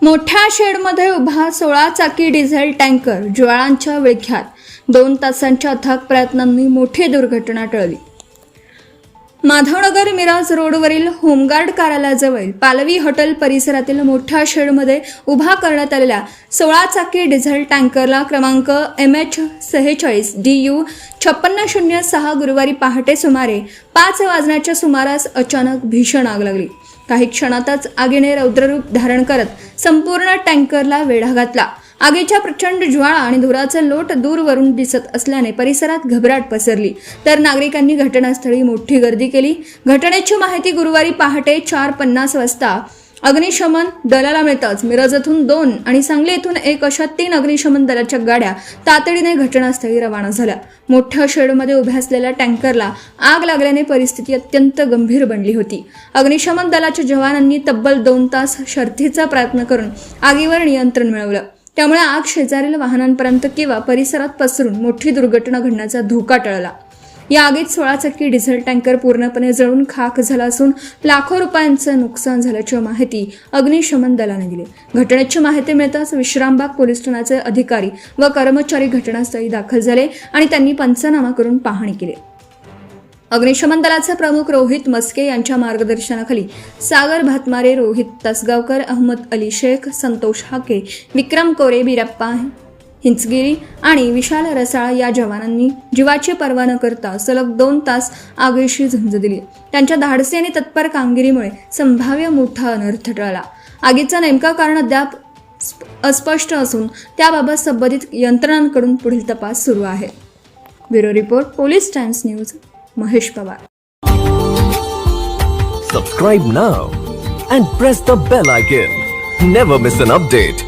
मोठ्या शेडमध्ये उभा 16 चाकी डिझेल टँकर ज्वाळांच्या विळख्यात 2 तासांच्या अथक प्रयत्नांनी मोठी दुर्घटना टळली. माधवनगर मिराज रोडवरील होमगार्ड कार्यालयाजवळ पालवी हॉटेल परिसरातील मोठ्या शेडमध्ये उभा करण्यात आलेल्या 16 चाकी डिझेल टँकरला क्रमांक MH46 DU 5606 गुरुवारी पहाटे सुमारे 5 वाजण्याच्या सुमारास अचानक भीषण आग लागली. काही क्षणातच आगीने रौद्ररूप धारण करत संपूर्ण टँकरला वेढा घातला. आगीच्या प्रचंड ज्वाळा आणि धुराचे लोट दूरवरून दिसत असल्याने परिसरात घबराट पसरली, तर नागरिकांनी घटनास्थळी मोठी गर्दी केली. घटनेची माहिती गुरुवारी पहाटे 4:50 वाजता अग्निशमन दलाला मिळताच मिरज येथून 2 आणि सांगली येथून 1 अशा 3 अग्निशमन दलाच्या गाड्या तातडीने घटनास्थळी रवाना झाल्या. मोठ्या शेडमध्ये उभ्या असलेल्या टँकरला आग लागल्याने परिस्थिती अत्यंत गंभीर बनली होती. अग्निशमन दलाच्या जवानांनी तब्बल 2 तास शर्थीचा प्रयत्न करून आगीवर नियंत्रण मिळवलं. त्यामुळे आग शेजारील वाहनांपर्यंत किंवा परिसरात पसरून मोठी दुर्घटना घडण्याचा धोका टळला. या आगीत 16 चाकी डिझेल टँकर पूर्णपणे जळून खाक झाला असून लाखो रुपयांचं नुकसान झाल्याची माहिती अग्निशमन दलाने दिली. घटनेची माहिती मिळताच विश्रामबाग पोलीस ठाण्याचे अधिकारी व कर्मचारी घटनास्थळी दाखल झाले आणि त्यांनी पंचनामा करून पाहणी केली. अग्निशमन दलाचे प्रमुख रोहित मस्के यांच्या मार्गदर्शनाखाली सागर भातमारे, रोहित तसगावकर, अहमद अली शेख, संतोष हाके, विक्रम कोरे, बिरप्पा हिंचगिरी आणि विशाल रसाळ या जवानांनी जीवाची पर्वा न करता सलग 2 तास आगीशी झुंज दिली. त्यांच्या धाडसी आणि तत्पर कामगिरीमुळे संभाव्य मोठा अनर्थ टळला. आगीचं नेमकं कारण अद्याप अस्पष्ट असून त्याबाबत संबंधित यंत्रणांकडून पुढील तपास सुरू आहे. Bureau report, police times news, Mahesh Pawar. Subscribe now and press the bell icon. Never miss an update.